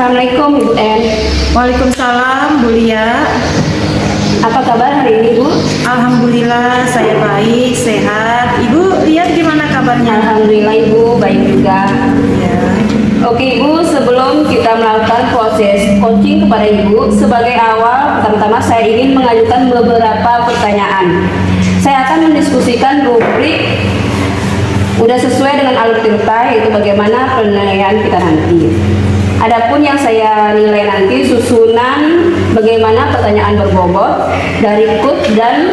Assalamualaikum Ibu En. Waalaikumsalam, Bu Lia. Apa kabar hari ini Bu? Alhamdulillah, saya baik, sehat. Ibu lihat gimana kabarnya? Alhamdulillah Ibu, baik juga. Ya. Oke Ibu, sebelum kita melakukan proses coaching kepada Ibu, sebagai awal, pertama-tama saya ingin mengajukan beberapa pertanyaan. Saya akan mendiskusikan rubrik udah sesuai dengan alur cerita, yaitu bagaimana penilaian kita nanti. Adapun yang saya nilai nanti susunan bagaimana pertanyaan berbobot dari coach dan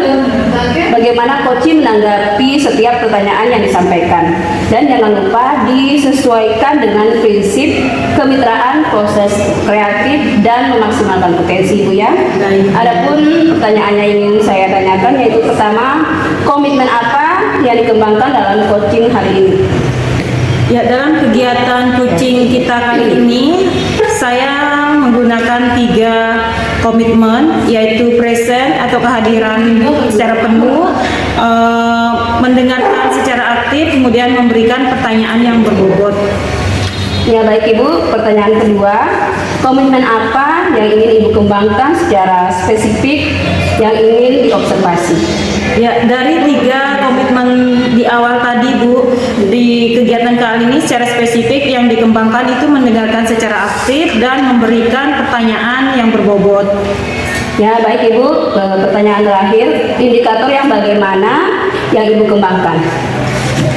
bagaimana coaching menanggapi setiap pertanyaan yang disampaikan. Dan jangan lupa disesuaikan dengan prinsip kemitraan, proses kreatif dan memaksimalkan potensi Ibu ya. Adapun pertanyaannya yang ingin saya tanyakan yaitu pertama, komitmen apa yang dikembangkan dalam coaching hari ini? Ya, dalam kegiatan coaching kita kali ini, saya menggunakan 3 komitmen, yaitu present atau kehadiran secara penuh, mendengarkan secara aktif, kemudian memberikan pertanyaan yang berbobot. Ya baik Ibu, pertanyaan kedua, komitmen apa yang ingin Ibu kembangkan secara spesifik yang ingin diobservasi? Ya, dari 3 komitmen di awal tadi Bu, di kegiatan kali ini secara spesifik yang dikembangkan itu mendengarkan secara aktif dan memberikan pertanyaan yang berbobot. Ya baik Ibu, pertanyaan terakhir, indikator yang bagaimana yang Ibu kembangkan?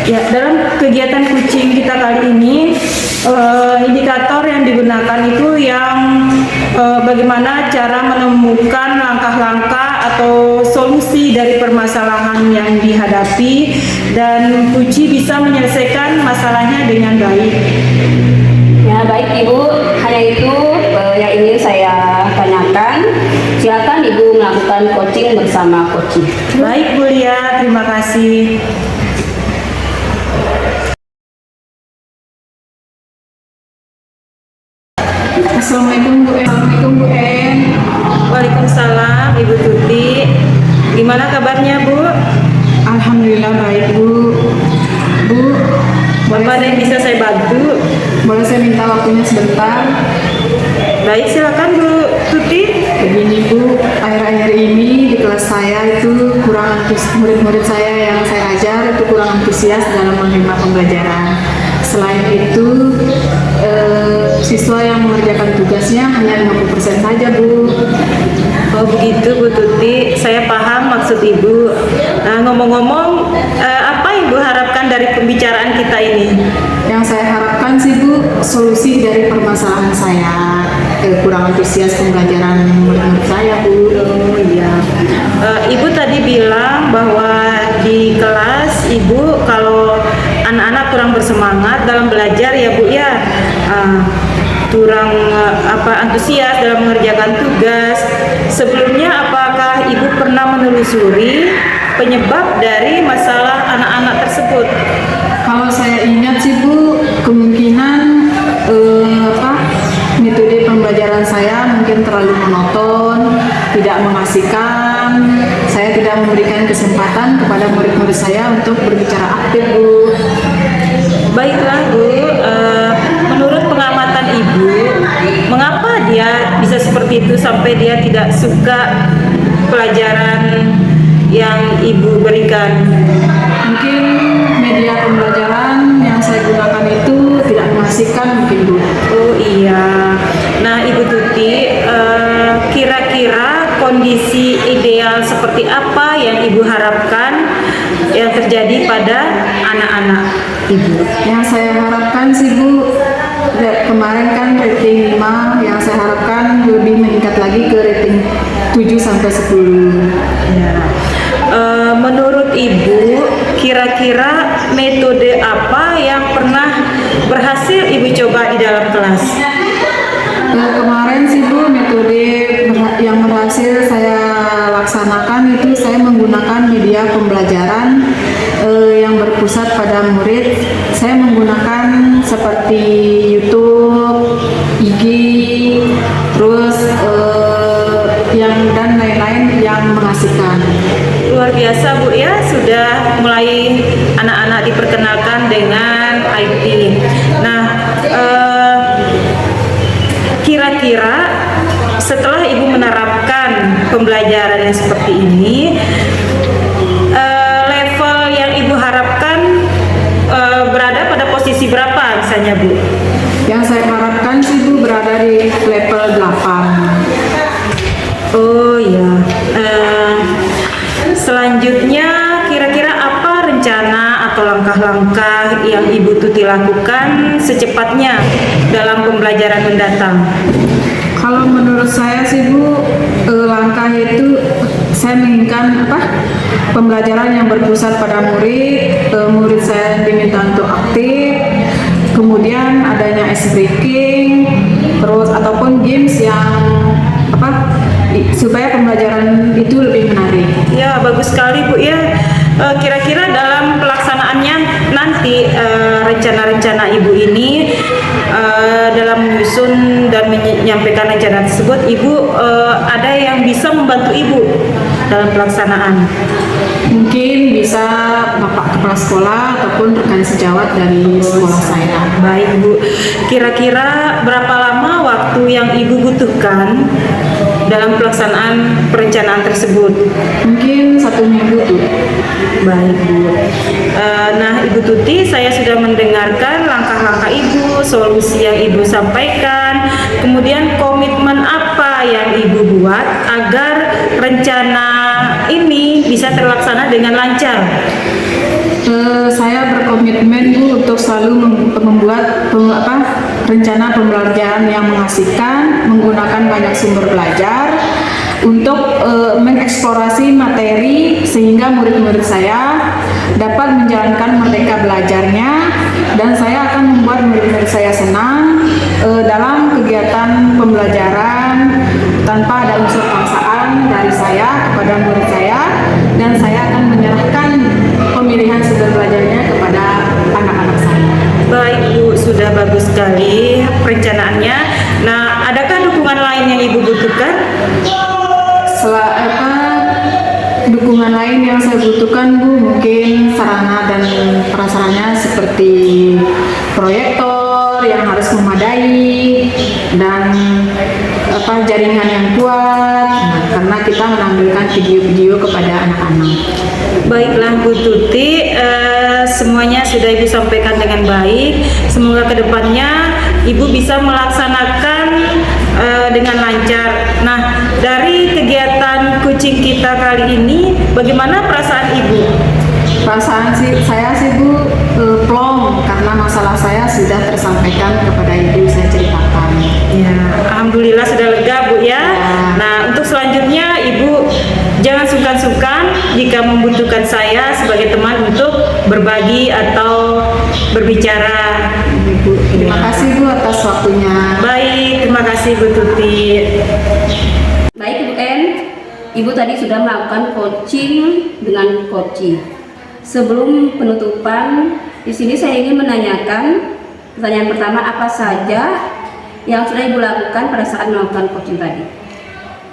Ya, dalam kegiatan coaching kita kali ini, indikator yang digunakan itu yang bagaimana cara menemukan langkah-langkah atau solusi dari permasalahan yang dihadapi dan coach bisa menyelesaikan masalahnya dengan baik. Ya baik Ibu, hanya itu yang ingin saya tanyakan. Silakan Ibu melakukan coaching bersama coaching. Baik Bu Lia, terima kasih. Assalamualaikum Bu En. Assalamualaikum Bu En. Waalaikumsalam Ibu Tuti. Gimana kabarnya Bu? Alhamdulillah baik Bu. Bu, Apa ada yang bisa saya bantu? boleh saya minta waktunya sebentar? Baik, silakan Bu Tuti. Begini Bu, akhir-akhir ini di kelas saya itu murid-murid saya yang saya ajar itu kurang antusias dalam menerima pembelajaran. Selain itu, siswa yang mengerjakan tugasnya hanya 50% saja Bu. Oh begitu Bu Tuti, saya paham maksud Ibu. Nah, ngomong-ngomong, apa Ibu harapkan dari pembicaraan kita ini? Yang saya harapkan sih Bu, solusi dari permasalahan saya, kurang antusias pembelajaran murid-murid saya Bu. Oh iya. Ibu tadi bilang bahwa di kelas Ibu kalau anak-anak kurang bersemangat dalam belajar ya Bu ya. Kurang antusias dalam mengerjakan tugas. Sebelumnya apakah Ibu pernah menelusuri penyebab dari masalah anak-anak tersebut? Kalau saya ingat sih Bu, kemungkinan metode pembelajaran saya mungkin terlalu monoton, tidak mengasihkan. Saya tidak memberikan kesempatan kepada murid-murid saya untuk berbicara aktif Bu. Baiklah Bu, menurut pengamatan Ibu, mengapa dia bisa seperti itu sampai dia tidak suka pelajaran yang Ibu berikan? Mungkin media pembelajaran yang saya gunakan itu tidak mengasihkan mungkin Bu. Oh iya. Nah Ibu Tuti, kira-kira kondisi ideal seperti apa yang Ibu harapkan yang terjadi pada anak-anak Ibu? Yang saya harapkan sih Bu, kemarin kan rating 5, yang saya harapkan lebih meningkat lagi ke rating 7 sampai 10. Ya. Menurut Ibu, kira-kira metode apa yang pernah berhasil Ibu coba di dalam kelas? Kemarin sih Bu, metode yang berhasil saya laksanakan itu saya menggunakan media pembelajaran yang berpusat pada murid. Saya menggunakan seperti YouTube, IG, terus dan lain-lain yang mengasihkan. Luar biasa Bu ya, sudah mulai anak-anak diperkenalkan dengan IT. Nah, kira-kira setelah Ibu menerapkan pembelajaran yang seperti ini, level yang Ibu harapkan berada pada posisi berapa misalnya Bu? Yang saya harapkan sih Bu berada di level 8. Oh ya. Selanjutnya kira-kira apa rencana atau langkah-langkah yang Ibu Tuti lakukan secepatnya dalam pembelajaran mendatang? Kalau menurut saya sih Bu, langkahnya itu saya menginginkan pembelajaran yang berpusat pada murid. Murid saya diminta untuk aktif, kemudian adanya ice breaking, terus ataupun games yang supaya pembelajaran itu lebih menarik. Ya, bagus sekali Bu ya. Kira-kira dalam pelaksanaannya nanti rencana-rencana Ibu ini dalam menyusun dan menyampaikan rencana tersebut, Ibu ada yang bisa membantu Ibu dalam pelaksanaan? Mungkin bisa Bapak Kepala Sekolah ataupun rekan sejawat dari sekolah saya. Baik Bu, kira-kira berapa lama waktu yang Ibu butuhkan dalam pelaksanaan perencanaan tersebut? Mungkin 1 minggu tuh. Baik Bu. Nah Ibu Tuti, saya sudah mendengarkan langkah-langkah Ibu, solusi yang Ibu sampaikan, kemudian komitmen apa yang Ibu buat agar rencana ini bisa terlaksana dengan lancar. Saya berkomitmen Bu untuk selalu membuat rencana pembelajaran yang mengasihkan, menggunakan banyak sumber belajar untuk mengeksplorasi materi sehingga murid-murid saya dapat menjalankan merdeka belajarnya, dan saya akan membuat murid-murid saya senang dalam kegiatan pembelajaran tanpa ada unsur paksaan dari saya kepada murid saya, dan saya akan menyerahkan pemilihan sumber belajarnya kepada anak-anak saya. Baik Bu, sudah bagus sekali perencanaannya. Nah, adakah dukungan lain yang Ibu butuhkan? Dukungan lain yang saya butuhkan Bu, mungkin sarana dan prasarannya seperti proyektor yang harus memadai dan jaringan yang kuat, karena kita menampilkan video-video kepada anak-anak. Baiklah Bu Tuti, semuanya sudah Ibu sampaikan dengan baik. Semoga kedepannya Ibu bisa melaksanakan dengan lancar. Nah, dari kegiatan kucing kita kali ini, bagaimana perasaan Ibu? Perasaan saya sih Bu plong, karena masalah saya sudah tersampaikan kepada Ibu, saya ceritakan. Ya, alhamdulillah sudah lega Bu ya. Nah, untuk selanjutnya Ibu jangan sungkan-sungkan jika membutuhkan saya sebagai teman untuk berbagi atau berbicara. Ibu, terima kasih Bu atas waktunya. Baik, terima kasih Bu Tuti. Baik Ibu N, Ibu tadi sudah melakukan coaching dengan Koci. Sebelum penutupan, di sini saya ingin menanyakan pertanyaan pertama, apa saja yang sudah Ibu lakukan pada saat melakukan coaching tadi?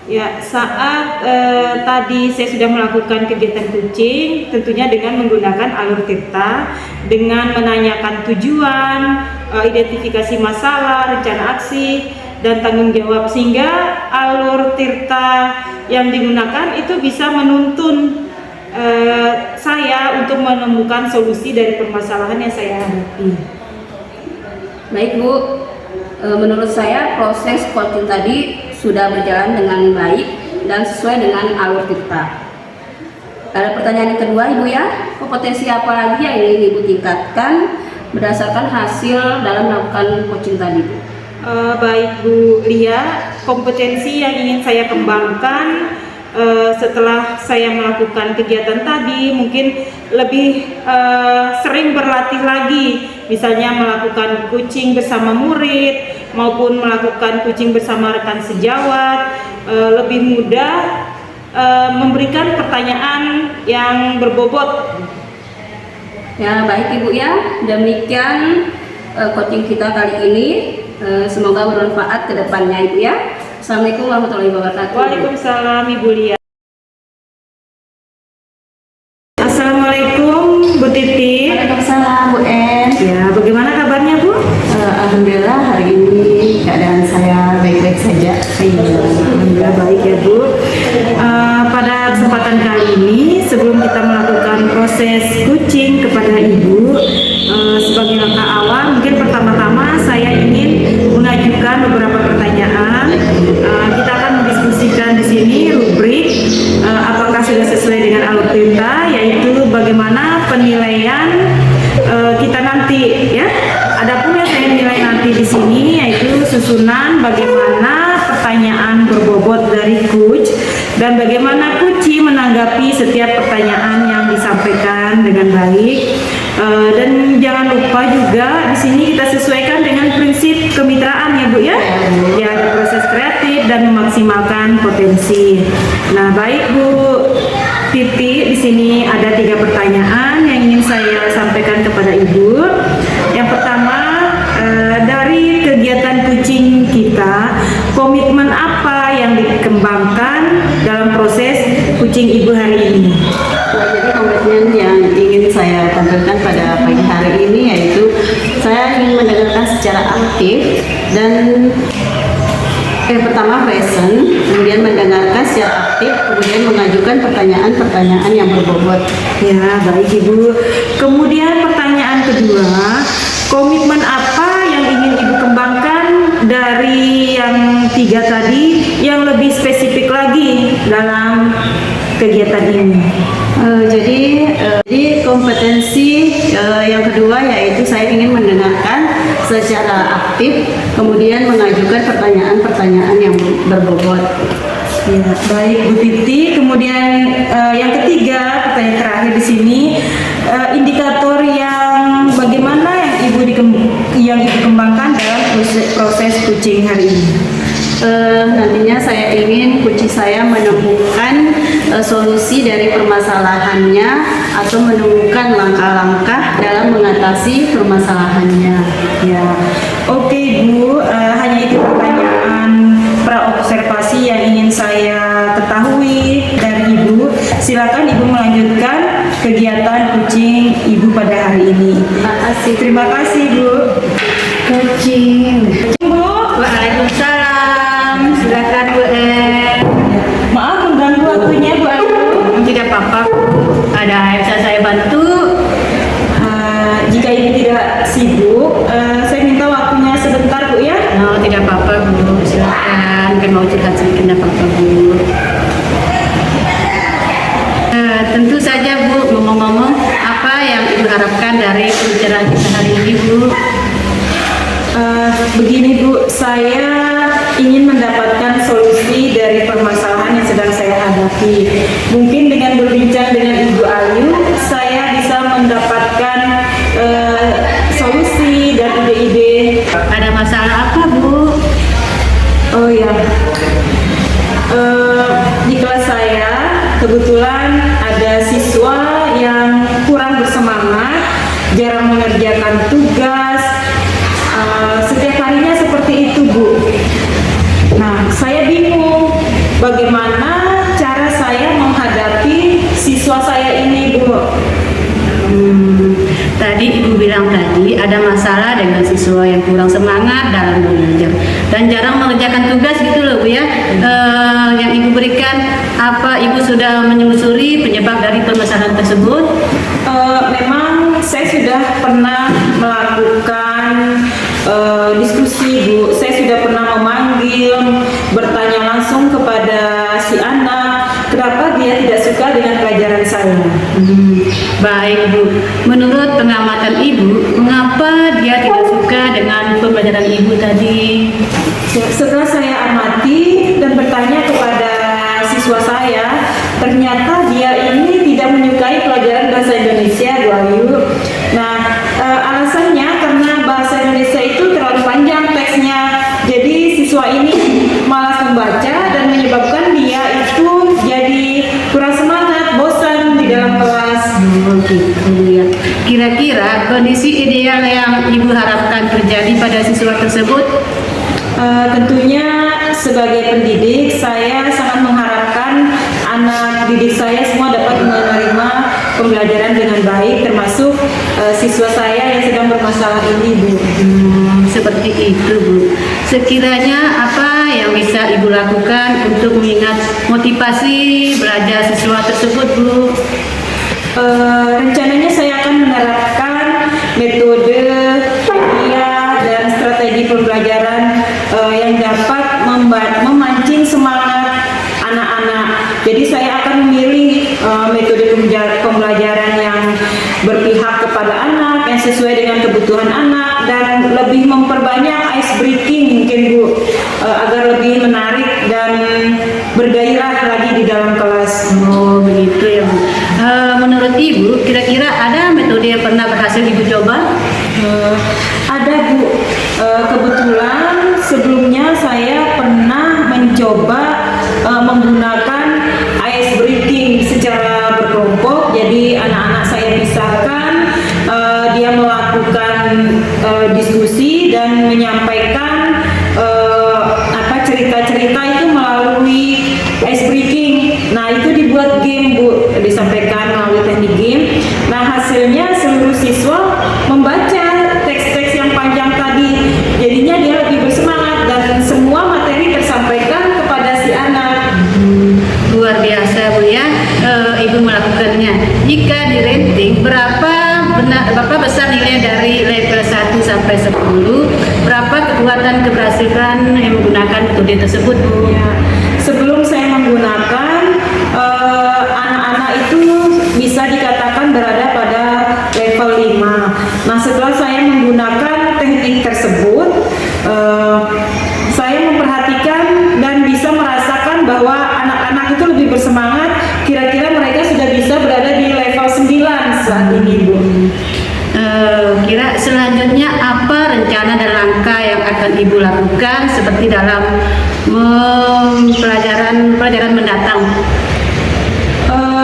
Ya, saat tadi saya sudah melakukan kegiatan coaching, tentunya dengan menggunakan alur tirta, dengan menanyakan tujuan, identifikasi masalah, rencana aksi, dan tanggung jawab, sehingga alur tirta yang digunakan itu bisa menuntun saya untuk menemukan solusi dari permasalahan yang saya hadapi. Baik Bu, menurut saya proses coaching tadi sudah berjalan dengan baik dan sesuai dengan alur tirta. Ada pertanyaan yang kedua Ibu ya, kompetensi apa lagi yang ingin Ibu tingkatkan berdasarkan hasil dalam melakukan coaching tadi Bu? Baik Bu Lia, kompetensi yang ingin saya kembangkan setelah saya melakukan kegiatan tadi, mungkin lebih sering berlatih lagi, misalnya melakukan coaching bersama murid maupun melakukan coaching bersama rekan sejawat, lebih mudah memberikan pertanyaan yang berbobot. Ya baik Ibu ya, demikian coaching kita kali ini. Semoga bermanfaat ke depannya Ibu ya. Assalamualaikum warahmatullahi wabarakatuh. Waalaikumsalam Ibu Lia. Assalamualaikum Bu Titi. Waalaikumsalam Bu En. Ya, bagaimana kabarnya Bu? Alhamdulillah hari ini keadaan saya baik-baik proses coaching kepada Ibu, sebagai langkah awal, mungkin pertama-tama saya ingin mengajukan beberapa pertanyaan. Kita akan mendiskusikan di sini rubrik apakah sudah sesuai dengan alutsista, yaitu bagaimana penilaian kita nanti, ya. Adapun yang saya nilai nanti di sini yaitu susunan bagaimana pertanyaan berbobot dari coach dan bagaimana coach menanggapi setiap pertanyaan yang disampaikan dengan baik. Dan jangan lupa juga di sini kita sesuaikan dengan prinsip kemitraan ya Bu ya. Ya, ada proses kreatif dan memaksimalkan potensi. Nah, baik Bu Titi, di sini ada 3 pertanyaan yang ingin saya sampaikan kepada Ibu. Yang pertama, dari kegiatan coaching kita, komitmen apa yang dikembangkan dalam proses coaching Ibu hari ini? Jadi komitmen yang ingin saya tampilkan pada pagi hari ini yaitu saya ingin mendengarkan secara aktif dan pertama present, kemudian mendengarkan secara aktif, kemudian mengajukan pertanyaan-pertanyaan yang berbobot. Ya, baik Ibu. Kemudian pertanyaan kedua, komitmen apa yang ingin Ibu kembangkan dari yang 3 tadi yang lebih spesifik lagi dalam kegiatan ini? Jadi kompetensi yang kedua yaitu saya ingin mendengarkan secara aktif, kemudian mengajukan pertanyaan-pertanyaan yang berbobot. Ya, baik Bu Titi. Kemudian yang ketiga, pertanyaan terakhir di sini, indikator yang bagaimana yang Ibu kembangkan dalam proses coaching hari ini? Nantinya saya ingin kunci saya menemukan solusi dari permasalahannya atau menemukan langkah-langkah dalam mengatasi permasalahannya. Ya, oke Bu, hanya itu pertanyaan praobservasi yang ingin saya ketahui dari Ibu. Silakan Ibu melanjutkan kegiatan coaching Ibu pada hari ini. Terima kasih Bu. Coaching. Bu, Waalaikumsalam. Silakan Bu. maaf mengganggu waktunya Bu Ayu. Tidak apa-apa. Ada yang bisa saya bantu? Jika Ibu tidak sibuk, saya minta waktunya sebentar Bu ya. No, tidak apa-apa Bu. Silakan. Kan mau curhat sedikit, tidak apa-apa Bu. Tentu saja Bu, ngomong-ngomong, apa yang Ibu harapkan dari pembicaraan kita hari ini Bu? Begini Bu, saya ingin mendapatkan solusi dari permasalahan yang sedang saya hadapi. Mungkin dengan berbincang dengan Ibu Ayu, saya bisa mendapatkan solusi dan ide-ide. Ada masalah apa Bu? Oh ya, di kelas saya kebetulan ada siswa yang kurang bersemangat, jarang mengerjakan tugas. Setiap harinya seperti itu Bu. Nah, saya bingung bagaimana cara saya menghadapi siswa saya ini Bu. Tadi Ibu bilang tadi ada masalah dengan siswa yang kurang semangat dalam belajar dan jarang mengerjakan tugas gitu loh Bu ya. Yang Ibu berikan apa Ibu sudah menyusuri penyebab dari permasalahan tersebut? Memang saya sudah pernah melakukan diskusi Bu. Saya sudah pernah memanggil, bertanya langsung kepada si anak kenapa dia tidak suka dengan pelajaran saya. Baik Bu, menurut pengamatan Ibu, mengapa dia tidak suka dengan pembelajaran Ibu tadi? Setelah saya amati dan bertanya kepada siswa saya, ternyata dia ini tidak menyukai pelajaran bahasa Indonesia Bu Ayu. Nah, alasannya karena bahasa Indonesia itu terlalu panjang teksnya, jadi siswa ini malas membaca dan menyebabkan dia itu jadi kurang semangat, bosan di dalam kelas. Gitu ya. Kira-kira kondisi ideal yang Ibu harapkan terjadi pada siswa tersebut? Tentunya sebagai pendidik, saya sangat mengharapkan anak didik saya semua dapat menerima pembelajaran dengan baik, termasuk siswa saya yang sedang bermasalah ini Bu. Seperti itu Bu. Sekiranya apa yang bisa Ibu lakukan untuk mengingat motivasi belajar siswa tersebut Bu? Rencananya saya akan menerapkan metode, media, dan strategi pembelajaran yang dapat memancing semangat anak-anak. Jadi saya akan memilih metode pembelajaran yang berpihak kepada anak, yang sesuai dengan kebutuhan anak, dan lebih memperbanyak ice breaking mungkin Bu, agar lebih menarik dan bergairah lagi di dalam kelas. Oh begitu ya Bu. Menurut Ibu, kira-kira ada metode yang pernah berhasil Ibu coba? Ada Bu, kebetulan sebelumnya saya pernah mencoba menggunakan ice breaking secara berkelompok. Jadi anak-anak saya pisahkan, dia melakukan diskusi dan menyampaikan cerita-cerita itu melalui ice breaking. Nah itu dibuat game Bu, disampaikan melalui teknik game. Nah hasilnya seluruh siswa membaca teks-teks yang panjang tadi, jadinya dia lebih bersemangat dan semua materi tersampaikan kepada si anak. Luar biasa Bu ya, Ibu melakukannya. Jika di rating berapa besar nilai dari level 1 sampai 10, berapa kekuatan keberhasilan yang menggunakan metode tersebut Bu? Ya, sebelum saya menggunakan, anak-anak itu bisa dikatakan berada pada level 5. Nah setelah saya menggunakan teknik tersebut, saya memperhatikan dan bisa merasakan bahwa anak-anak itu lebih bersemangat. Kira-kira mereka sudah bisa berada di level 9 saat ini Bu. Kira selanjutnya apa rencana dan langkah yang akan Ibu lakukan seperti dalam pelajaran mendatang?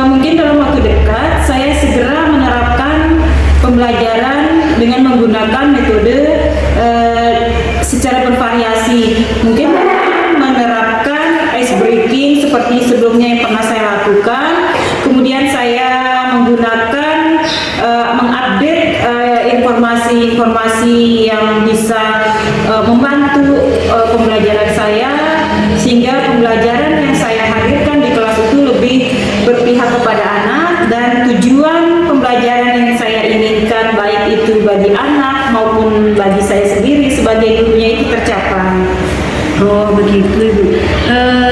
Mungkin dalam waktu dekat saya segera menerapkan pembelajaran dengan menggunakan metode secara bervariasi. Mungkin menerapkan ice breaking seperti sebelumnya yang pernah saya lakukan. Kemudian saya menggunakan mengupdate informasi-informasi yang bisa membantu pembelajaran saya, sehingga pembelajaran yang saya hadirkan di kelas itu lebih berpihak kepada anak dan tujuan pembelajaran yang saya inginkan, baik itu bagi anak maupun bagi saya sendiri sebagai gurunya, itu tercapai. Oh begitu Ibu.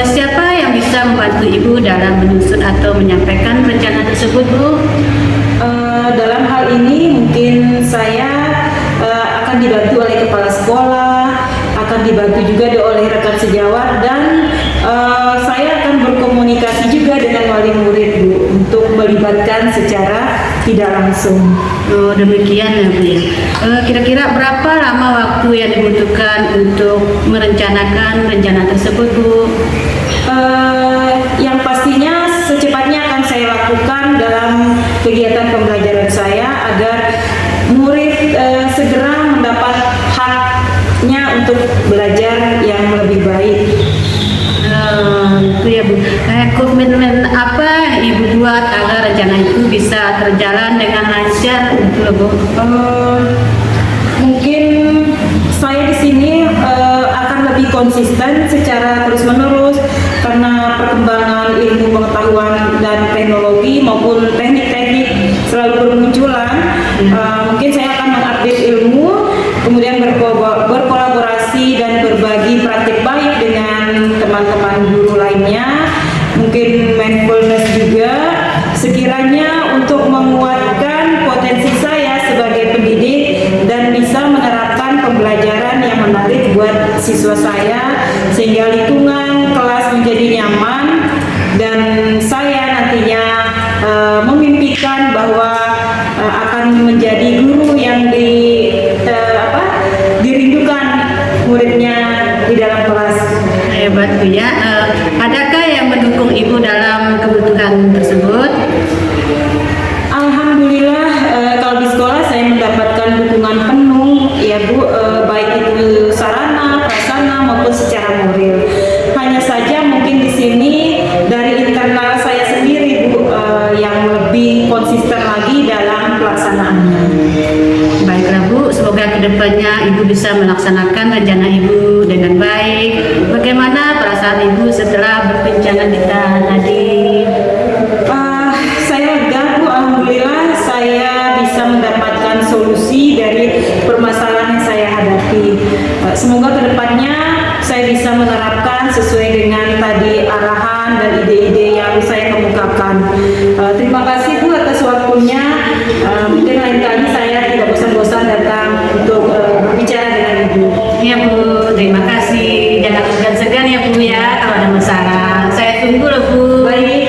Siapa yang bisa membantu Ibu dalam menyusun atau menyampaikan rencana tersebut Bu? Dalam hal ini mungkin saya akan dibantu oleh kepala sekolah, akan dibantu juga oleh rekan sejawat, dan saya akan berkomunikasi juga dengan wali murid Bu untuk melibatkan secara tidak langsung. Oh demikian ya Bu ya. Kira-kira berapa lama waktu yang dibutuhkan untuk merencanakan rencana tersebut Bu? Yang pastinya secepatnya akan saya lakukan dalam kegiatan pembelajaran saya agar murid segera mendapat haknya untuk belajar yang lebih baik. Itu ya Bu. Komitmen apa yang Ibu buat agar rencana itu bisa terjalan dengan lancar gitu loh Bu? Mungkin saya di sini akan lebih konsisten secara terus-menerus karena perkembangan ilmu pengetahuan dan teknologi maupun teknik-teknik selalu bermunculan. Mungkin saya akan mengupdate ilmu, kemudian berkolaborasi dan berbagi praktik baik dengan teman-teman guru lainnya. Mungkin mindfulness juga, sekiranya untuk menguatkan potensi saya sebagai pendidik dan bisa menerapkan pembelajaran yang menarik buat siswa saya, sehingga lingkungan kelas menjadi nyaman dan saya nantinya memimpikan bahwa akan menjadi guru yang dirindukan muridnya di dalam kelas. Hebat Bu ya. Adakah yang mendukung Ibu dalam kebutuhan tersebut? Alhamdulillah, kalau di sekolah saya mendapatkan dukungan penuh ya Bu, baik itu sarana, prasarana maupun secara moral. Hanya saja mungkin di sini dari internal saya sendiri Bu, yang lebih konsisten lagi dalam pelaksanaannya. Baiklah Bu, semoga kedepannya Ibu bisa melaksanakan rencana Ibu dengan baik. Bagaimana perasaan Ibu setelah berbincang kita tadi? Saya lega Bu, alhamdulillah. sekalian ya Bu ya kalau ada masalah. Saya tunggu loh Bu. Baik.